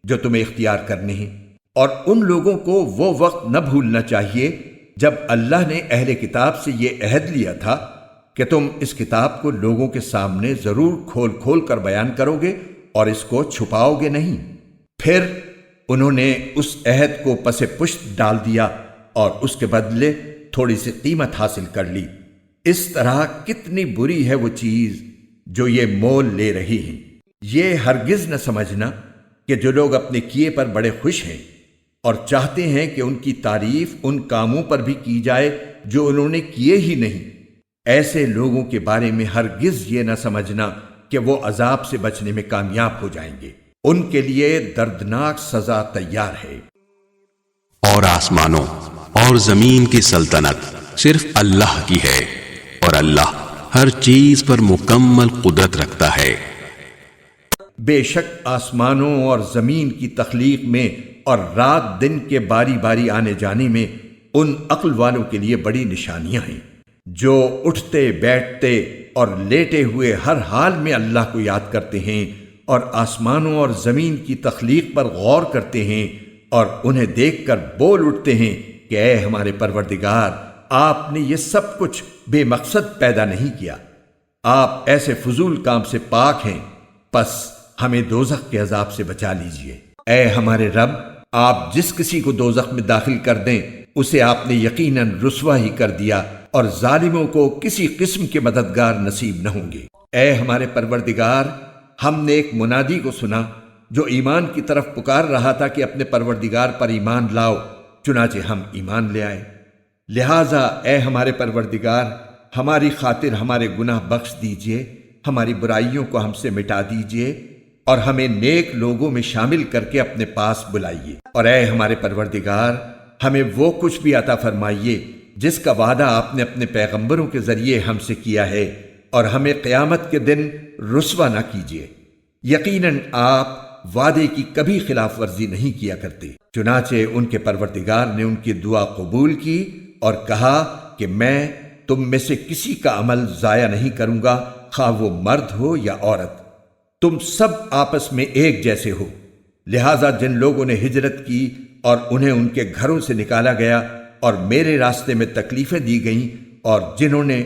Speaker 1: جو تمہیں اختیار کرنے ہیں۔ اور ان لوگوں کو وہ وقت نہ بھولنا چاہیے جب اللہ نے اہل کتاب سے یہ عہد لیا تھا کہ تم اس کتاب کو لوگوں کے سامنے ضرور کھول کھول کر بیان کرو گے اور اس کو چھپاؤ گے نہیں۔ پھر انہوں نے اس عہد کو پس پشت ڈال دیا اور اس کے بدلے تھوڑی سی قیمت حاصل کر لی۔ اس طرح کتنی بری ہے وہ چیز جو یہ مول لے رہی ہیں۔ یہ ہرگز نہ سمجھنا کہ جو لوگ اپنے کیے پر بڑے خوش ہیں اور چاہتے ہیں کہ ان کی تعریف ان کاموں پر بھی کی جائے جو انہوں نے کیے ہی نہیں، ایسے لوگوں کے بارے میں ہرگز یہ نہ سمجھنا کہ وہ عذاب سے بچنے میں کامیاب ہو جائیں گے۔ ان کے لیے دردناک سزا تیار ہے۔
Speaker 2: اور آسمانوں اور زمین کی سلطنت صرف اللہ کی ہے، اور اللہ ہر چیز پر مکمل قدرت رکھتا ہے۔
Speaker 1: بے شک آسمانوں اور زمین کی تخلیق میں اور رات دن کے باری باری آنے جانے میں ان عقل والوں کے لیے بڑی نشانیاں ہیں جو اٹھتے بیٹھتے اور لیٹے ہوئے ہر حال میں اللہ کو یاد کرتے ہیں، اور آسمانوں اور زمین کی تخلیق پر غور کرتے ہیں، اور انہیں دیکھ کر بول اٹھتے ہیں کہ اے ہمارے پروردگار، آپ نے یہ سب کچھ بے مقصد پیدا نہیں کیا، آپ ایسے فضول کام سے پاک ہیں، پس ہمیں دوزخ کے عذاب سے بچا لیجئے۔ اے ہمارے رب، آپ جس کسی کو دوزخ میں داخل کر دیں اسے آپ نے یقیناً رسوا ہی کر دیا، اور ظالموں کو کسی قسم کے مددگار نصیب نہ ہوں گے۔ اے ہمارے پروردگار، ہم نے ایک منادی کو سنا جو ایمان کی طرف پکار رہا تھا کہ اپنے پروردگار پر ایمان لاؤ، چنانچہ ہم ایمان لے آئے۔ لہٰذا اے ہمارے پروردگار، ہماری خاطر ہمارے گناہ بخش دیجئے، ہماری برائیوں کو ہم سے مٹا دیجئے، اور ہمیں نیک لوگوں میں شامل کر کے اپنے پاس بلائیے۔ اور اے ہمارے پروردگار، ہمیں وہ کچھ بھی عطا فرمائیے جس کا وعدہ آپ نے اپنے پیغمبروں کے ذریعے ہم سے کیا ہے، اور ہمیں قیامت کے دن رسوا نہ کیجیے۔ یقیناً آپ وعدے کی کبھی خلاف ورزی نہیں کیا کرتے۔ چنانچہ ان کے پروردگار نے ان کی دعا قبول کی اور کہا کہ میں تم میں سے کسی کا عمل ضائع نہیں کروں گا، خواہ وہ مرد ہو یا عورت، تم سب آپس میں ایک جیسے ہو۔ لہٰذا جن لوگوں نے ہجرت کی اور انہیں ان کے گھروں سے نکالا گیا اور میرے راستے میں تکلیفیں دی گئیں، اور جنہوں نے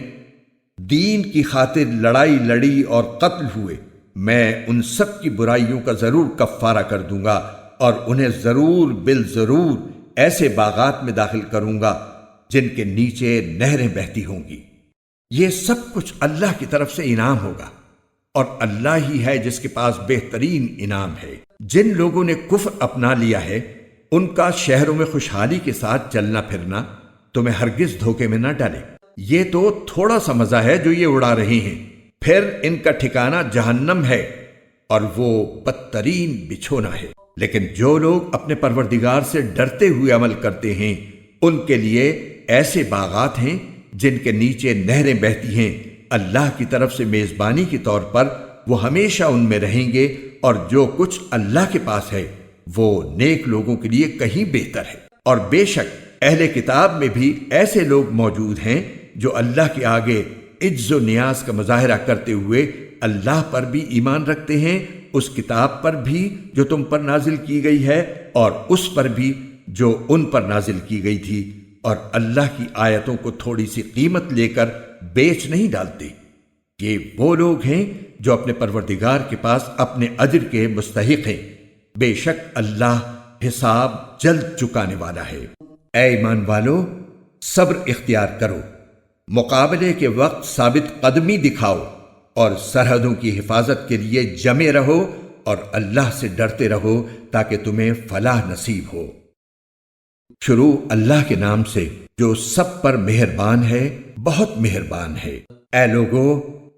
Speaker 1: دین کی خاطر لڑائی لڑی اور قتل ہوئے، میں ان سب کی برائیوں کا ضرور کفارہ کر دوں گا، اور انہیں ضرور بالضرور ایسے باغات میں داخل کروں گا جن کے نیچے نہریں بہتی ہوں گی۔ یہ سب کچھ اللہ کی طرف سے انعام ہوگا، اور اللہ ہی ہے جس کے پاس بہترین انعام ہے۔ جن لوگوں نے کفر اپنا لیا ہے ان کا شہروں میں خوشحالی کے ساتھ چلنا پھرنا تمہیں ہرگز دھوکے میں نہ ڈالے۔ یہ تو تھوڑا سا مزہ ہے جو یہ اڑا رہے ہیں، پھر ان کا ٹھکانہ جہنم ہے اور وہ بدترین بچھونا ہے۔ لیکن جو لوگ اپنے پروردگار سے ڈرتے ہوئے عمل کرتے ہیں ان کے لیے ایسے باغات ہیں جن کے نیچے نہریں بہتی ہیں، اللہ کی طرف سے میزبانی کے طور پر وہ ہمیشہ ان میں رہیں گے، اور جو کچھ اللہ کے پاس ہے وہ نیک لوگوں کے لیے کہیں بہتر ہے۔ اور بے شک اہل کتاب میں بھی ایسے لوگ موجود ہیں جو اللہ کے آگے عجز و نیاز کا مظاہرہ کرتے ہوئے اللہ پر بھی ایمان رکھتے ہیں، اس کتاب پر بھی جو تم پر نازل کی گئی ہے اور اس پر بھی جو ان پر نازل کی گئی تھی، اور اللہ کی آیتوں کو تھوڑی سی قیمت لے کر بیچ نہیں ڈالتے۔ یہ وہ لوگ ہیں جو اپنے پروردگار کے پاس اپنے اجر کے مستحق ہیں، بے شک اللہ حساب جلد چکانے والا ہے۔ اے ایمان والو، صبر اختیار کرو، مقابلے کے وقت ثابت قدمی دکھاؤ اور سرحدوں کی حفاظت کے لیے جمے رہو اور اللہ سے ڈرتے رہو تاکہ تمہیں فلاح نصیب ہو۔ شروع اللہ کے نام سے جو سب پر مہربان ہے، بہت مہربان ہے۔ اے لوگو،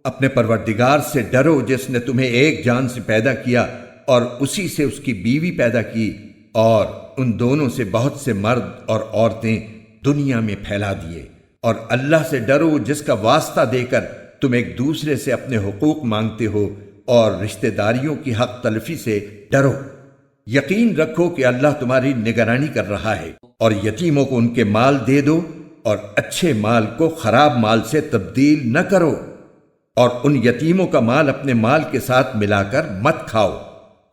Speaker 1: اپنے پروردگار سے ڈرو جس نے تمہیں ایک جان سے پیدا کیا اور اسی سے اس کی بیوی پیدا کی، اور ان دونوں سے بہت سے مرد اور عورتیں دنیا میں پھیلا دیے۔ اور اللہ سے ڈرو جس کا واسطہ دے کر تم ایک دوسرے سے اپنے حقوق مانگتے ہو، اور رشتہ داریوں کی حق تلفی سے ڈرو۔ یقین رکھو کہ اللہ تمہاری نگرانی کر رہا ہے، اور یتیموں کو ان کے مال دے دو، اور اچھے مال کو خراب مال سے تبدیل نہ کرو، اور ان یتیموں کا مال اپنے مال کے ساتھ ملا کر مت کھاؤ،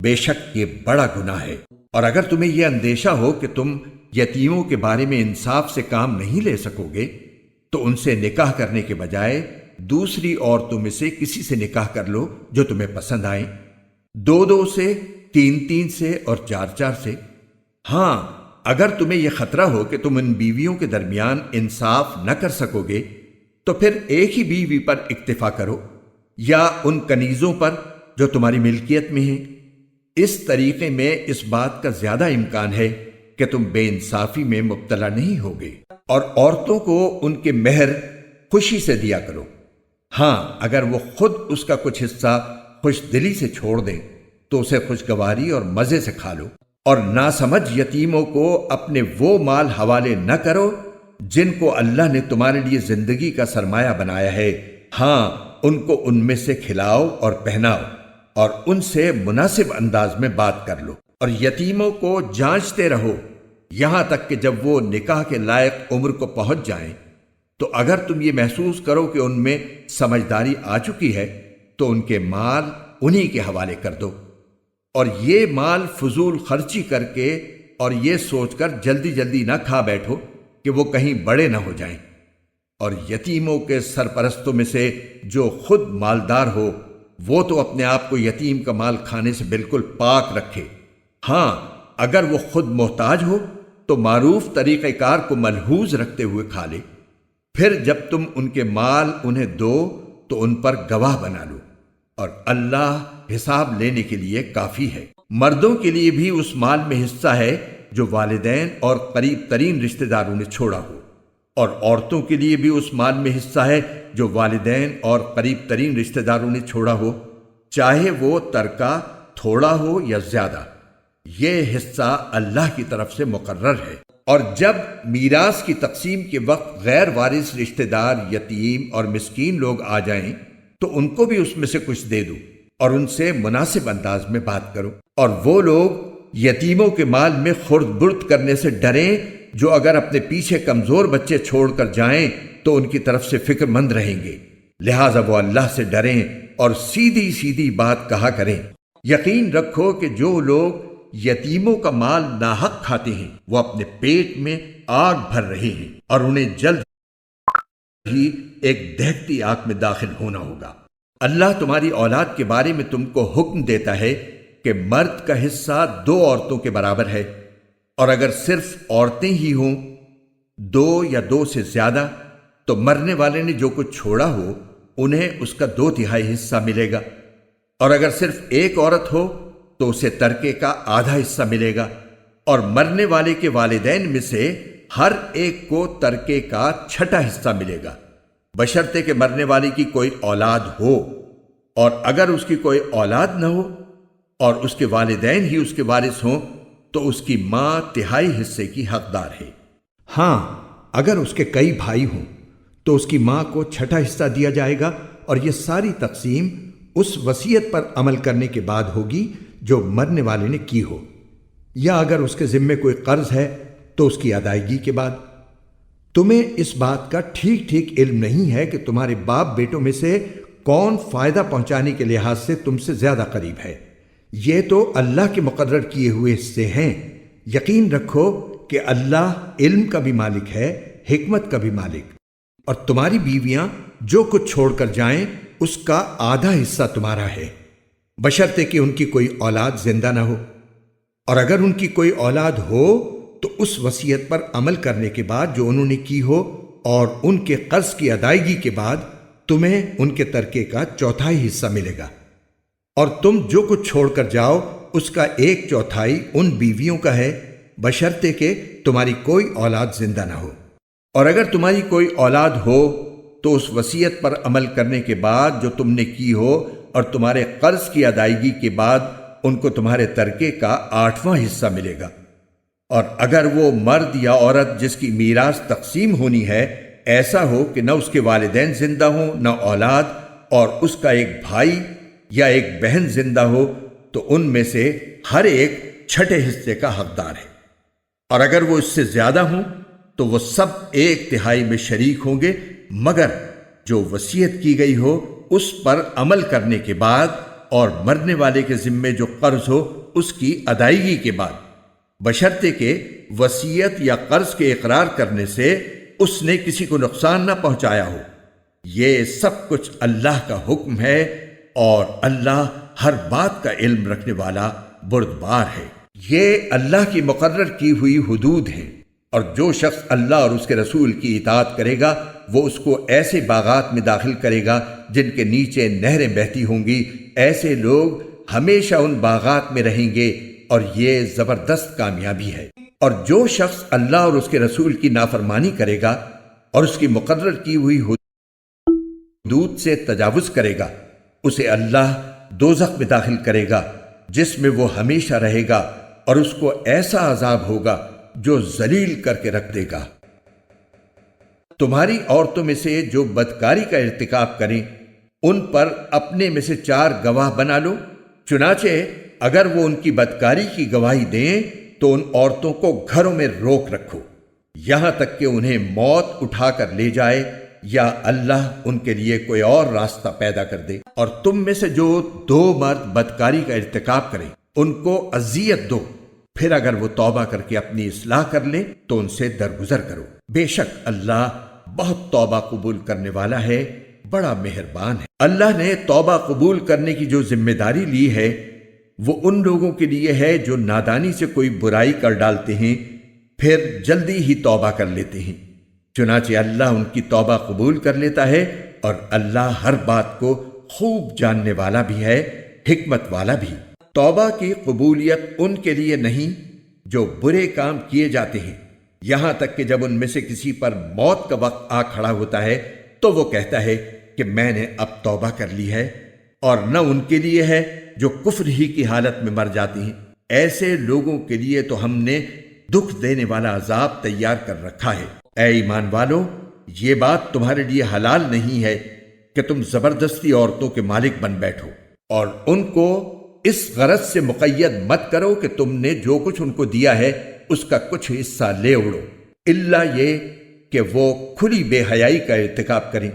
Speaker 1: بے شک یہ بڑا گناہ ہے۔ اور اگر تمہیں یہ اندیشہ ہو کہ تم یتیموں کے بارے میں انصاف سے کام نہیں لے سکو گے تو ان سے نکاح کرنے کے بجائے دوسری عورتوں میں سے کسی سے نکاح کر لو جو تمہیں پسند آئیں، 2 سے، 3 سے اور 4 سے۔ ہاں، اگر تمہیں یہ خطرہ ہو کہ تم ان بیویوں کے درمیان انصاف نہ کر سکو گے تو پھر ایک ہی بیوی پر اکتفا کرو، یا ان کنیزوں پر جو تمہاری ملکیت میں ہیں۔ اس طریقے میں اس بات کا زیادہ امکان ہے کہ تم بے انصافی میں مبتلا نہیں ہوگے۔ اور عورتوں کو ان کے مہر خوشی سے دیا کرو، ہاں اگر وہ خود اس کا کچھ حصہ خوش دلی سے چھوڑ دیں تو اسے خوشگواری اور مزے سے کھا لو۔ اور ناسمجھ یتیموں کو اپنے وہ مال حوالے نہ کرو جن کو اللہ نے تمہارے لیے زندگی کا سرمایہ بنایا ہے، ہاں ان کو ان میں سے کھلاؤ اور پہناؤ، اور ان سے مناسب انداز میں بات کر لو۔ اور یتیموں کو جانچتے رہو یہاں تک کہ جب وہ نکاح کے لائق عمر کو پہنچ جائیں، تو اگر تم یہ محسوس کرو کہ ان میں سمجھداری آ چکی ہے تو ان کے مال انہی کے حوالے کر دو، اور یہ مال فضول خرچی کر کے اور یہ سوچ کر جلدی جلدی نہ کھا بیٹھو کہ وہ کہیں بڑے نہ ہو جائیں۔ اور یتیموں کے سرپرستوں میں سے جو خود مالدار ہو وہ تو اپنے آپ کو یتیم کا مال کھانے سے بالکل پاک رکھے، ہاں اگر وہ خود محتاج ہو تو معروف طریقہ کار کو ملحوظ رکھتے ہوئے کھا لے۔ پھر جب تم ان کے مال انہیں دو تو ان پر گواہ بنا لو، اور اللہ حساب لینے کے لیے کافی ہے۔ مردوں کے لیے بھی اس مال میں حصہ ہے جو والدین اور قریب ترین رشتہ داروں نے چھوڑا ہو، اور عورتوں کے لیے بھی اس مال میں حصہ ہے جو والدین اور قریب ترین رشتہ داروں نے چھوڑا ہو، چاہے وہ ترکہ تھوڑا ہو یا زیادہ، یہ حصہ اللہ کی طرف سے مقرر ہے۔ اور جب میراث کی تقسیم کے وقت غیر وارث رشتہ دار، یتیم اور مسکین لوگ آ جائیں تو ان کو بھی اس میں سے کچھ دے دو، اور ان سے مناسب انداز میں بات کرو۔ اور وہ لوگ یتیموں کے مال میں خرد برد کرنے سے ڈریں جو اگر اپنے پیچھے کمزور بچے چھوڑ کر جائیں تو ان کی طرف سے فکر مند رہیں گے، لہٰذا وہ اللہ سے ڈریں اور سیدھی سیدھی بات کہا کریں۔ یقین رکھو کہ جو لوگ یتیموں کا مال ناحق کھاتے ہیں وہ اپنے پیٹ میں آگ بھر رہے ہیں، اور انہیں جلد ہی ایک دہکتی آگ میں داخل ہونا ہوگا۔ اللہ تمہاری اولاد کے بارے میں تم کو حکم دیتا ہے کہ مرد کا حصہ 2 عورتوں کے برابر ہے، اور اگر صرف عورتیں ہی ہوں 2 یا 2 سے زیادہ تو مرنے والے نے جو کچھ چھوڑا ہو انہیں اس کا 2/3 حصہ ملے گا، اور اگر صرف ایک عورت ہو تو اسے ترکے کا آدھا حصہ ملے گا، اور مرنے والے کے والدین میں سے ہر ایک کو ترکے کا چھٹا حصہ ملے گا، بشرطے کہ مرنے والے کی کوئی اولاد ہو، اور اگر اس کی کوئی اولاد نہ ہو اور اس کے والدین ہی اس کے وارث ہوں تو اس کی ماں تہائی حصے کی حقدار ہے۔ ہاں، اگر اس کے کئی بھائی ہوں تو اس کی ماں کو چھٹا حصہ دیا جائے گا، اور یہ ساری تقسیم اس وصیت پر عمل کرنے کے بعد ہوگی جو مرنے والے نے کی ہو، یا اگر اس کے ذمے کوئی قرض ہے تو اس کی ادائیگی کے بعد۔ تمہیں اس بات کا ٹھیک ٹھیک علم نہیں ہے کہ تمہارے باپ بیٹوں میں سے کون فائدہ پہنچانے کے لحاظ سے تم سے زیادہ قریب ہے۔ یہ تو اللہ کے مقرر کیے ہوئے حصے ہیں۔ یقین رکھو کہ اللہ علم کا بھی مالک ہے، حکمت کا بھی مالک۔ اور تمہاری بیویاں جو کچھ چھوڑ کر جائیں اس کا آدھا حصہ تمہارا ہے، بشرطے کہ ان کی کوئی اولاد زندہ نہ ہو، اور اگر ان کی کوئی اولاد ہو تو اس وصیت پر عمل کرنے کے بعد جو انہوں نے کی ہو اور ان کے قرض کی ادائیگی کے بعد تمہیں ان کے ترکے کا چوتھائی حصہ ملے گا، اور تم جو کچھ چھوڑ کر جاؤ اس کا ایک چوتھائی ان بیویوں کا ہے، بشرطے کہ تمہاری کوئی اولاد زندہ نہ ہو۔ اور اگر تمہاری کوئی اولاد ہو تو اس وصیت پر عمل کرنے کے بعد جو تم نے کی ہو اور تمہارے قرض کی ادائیگی کے بعد ان کو تمہارے ترکے کا 8واں حصہ ملے گا۔ اور اگر وہ مرد یا عورت جس کی میراث تقسیم ہونی ہے ایسا ہو کہ نہ اس کے والدین زندہ ہوں نہ اولاد، اور اس کا ایک بھائی یا ایک بہن زندہ ہو، تو ان میں سے ہر ایک چھٹے حصے کا حقدار ہے۔ اور اگر وہ اس سے زیادہ ہوں تو وہ سب ایک تہائی میں شریک ہوں گے، مگر جو وصیت کی گئی ہو اس پر عمل کرنے کے بعد اور مرنے والے کے ذمے جو قرض ہو اس کی ادائیگی کے بعد، بشرطے کہ وصیت یا قرض کے اقرار کرنے سے اس نے کسی کو نقصان نہ پہنچایا ہو۔ یہ سب کچھ اللہ کا حکم ہے، اور اللہ ہر بات کا علم رکھنے والا بردبار ہے۔ یہ اللہ کی مقرر کی ہوئی حدود ہیں، اور جو شخص اللہ اور اس کے رسول کی اطاعت کرے گا وہ اس کو ایسے باغات میں داخل کرے گا جن کے نیچے نہریں بہتی ہوں گی، ایسے لوگ ہمیشہ ان باغات میں رہیں گے، اور یہ زبردست کامیابی ہے۔ اور جو شخص اللہ اور اس کے رسول کی نافرمانی کرے گا اور اس کی مقرر کی ہوئی حدود سے تجاوز کرے گا، اسے اللہ دوزخ میں داخل کرے گا جس میں وہ ہمیشہ رہے گا، اور اس کو ایسا عذاب ہوگا جو ذلیل کر کے رکھ دے گا۔ تمہاری عورتوں میں سے جو بدکاری کا ارتکاب کریں ان پر اپنے میں سے 4 گواہ بنا لو، چنانچہ اگر وہ ان کی بدکاری کی گواہی دیں تو ان عورتوں کو گھروں میں روک رکھو یہاں تک کہ انہیں موت اٹھا کر لے جائے، یا اللہ ان کے لیے کوئی اور راستہ پیدا کر دے۔ اور تم میں سے جو 2 مرد بدکاری کا ارتکاب کریں ان کو اذیت دو، پھر اگر وہ توبہ کر کے اپنی اصلاح کر لیں تو ان سے درگزر کرو، بے شک اللہ بہت توبہ قبول کرنے والا ہے، بڑا مہربان ہے۔ اللہ نے توبہ قبول کرنے کی جو ذمہ داری لی ہے وہ ان لوگوں کے لیے ہے جو نادانی سے کوئی برائی کر ڈالتے ہیں پھر جلدی ہی توبہ کر لیتے ہیں، چنانچہ اللہ ان کی توبہ قبول کر لیتا ہے، اور اللہ ہر بات کو خوب جاننے والا بھی ہے، حکمت والا بھی۔ توبہ کی قبولیت ان کے لیے نہیں جو برے کام کیے جاتے ہیں، یہاں تک کہ جب ان میں سے کسی پر موت کا وقت آ کھڑا ہوتا ہے تو وہ کہتا ہے کہ میں نے اب توبہ کر لی ہے، اور نہ ان کے لیے ہے جو کفر ہی کی حالت میں مر جاتی ہیں۔ ایسے لوگوں کے لیے تو ہم نے دکھ دینے والا عذاب تیار کر رکھا ہے۔ اے ایمان والو، یہ بات تمہارے لیے حلال نہیں ہے کہ تم زبردستی عورتوں کے مالک بن بیٹھو، اور ان کو اس غرض سے مقید مت کرو کہ تم نے جو کچھ ان کو دیا ہے اس کا کچھ حصہ لے اڑو، الا یہ کہ وہ کھلی بے حیائی کا ارتکاب کریں،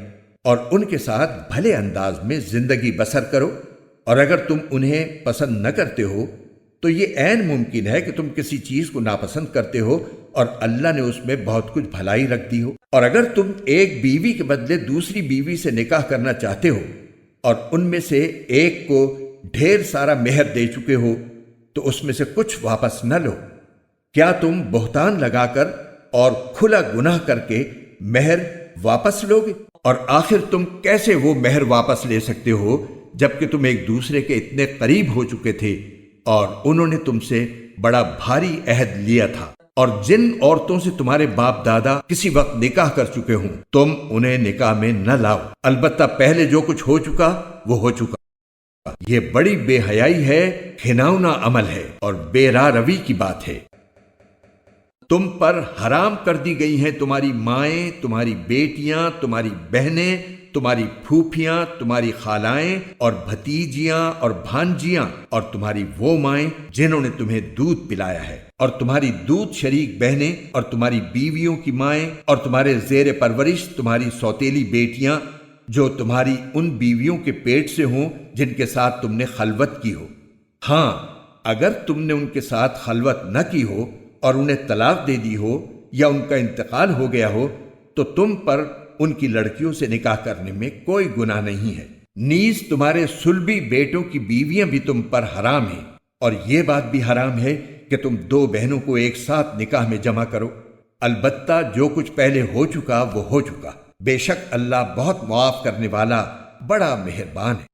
Speaker 1: اور ان کے ساتھ بھلے انداز میں زندگی بسر کرو۔ اور اگر تم انہیں پسند نہ کرتے ہو تو یہ عین ممکن ہے کہ تم کسی چیز کو ناپسند کرتے ہو اور اللہ نے اس میں بہت کچھ بھلائی رکھ دی ہو۔ اور اگر تم ایک بیوی کے بدلے دوسری بیوی سے نکاح کرنا چاہتے ہو اور ان میں سے ایک کو ڈھیر سارا مہر دے چکے ہو تو اس میں سے کچھ واپس نہ لو۔ کیا تم بہتان لگا کر اور کھلا گناہ کر کے مہر واپس لوگے؟ اور آخر تم کیسے وہ مہر واپس لے سکتے ہو جبکہ تم ایک دوسرے کے اتنے قریب ہو چکے تھے اور انہوں نے تم سے بڑا بھاری عہد لیا تھا؟ اور جن عورتوں سے تمہارے باپ دادا کسی وقت نکاح کر چکے ہوں تم انہیں نکاح میں نہ لاؤ، البتہ پہلے جو کچھ ہو چکا وہ ہو چکا۔ یہ بڑی بے حیائی ہے، گھناؤنا عمل ہے اور بے راہ روی کی بات ہے۔ تم پر حرام کر دی گئی ہیں تمہاری مائیں، تمہاری بیٹیاں، تمہاری بہنیں، تمہاری پھوپھیاں، تمہاری خالائیں اور بھتیجیاں اور بھانجیاں، اور تمہاری وہ مائیں جنہوں نے تمہیں دودھ پلایا ہے، اور تمہاری دودھ شریک بہنیں، اور تمہاری بیویوں کی مائیں، اور تمہارے زیر پرورش تمہاری سوتیلی بیٹیاں جو تمہاری ان بیویوں کے پیٹ سے ہوں جن کے ساتھ تم نے خلوت کی ہو۔ ہاں، اگر تم نے ان کے ساتھ خلوت نہ کی ہو اور انہیں طلاق دے دی ہو یا ان کا انتقال ہو گیا ہو تو تم پر ان کی لڑکیوں سے نکاح کرنے میں کوئی گناہ نہیں ہے۔ نیز تمہارے صلبی بیٹوں کی بیویاں بھی تم پر حرام ہیں، اور یہ بات بھی حرام ہے کہ تم دو بہنوں کو ایک ساتھ نکاح میں جمع کرو، البتہ جو کچھ پہلے ہو چکا وہ ہو چکا۔ بے شک اللہ بہت معاف کرنے والا، بڑا مہربان ہے۔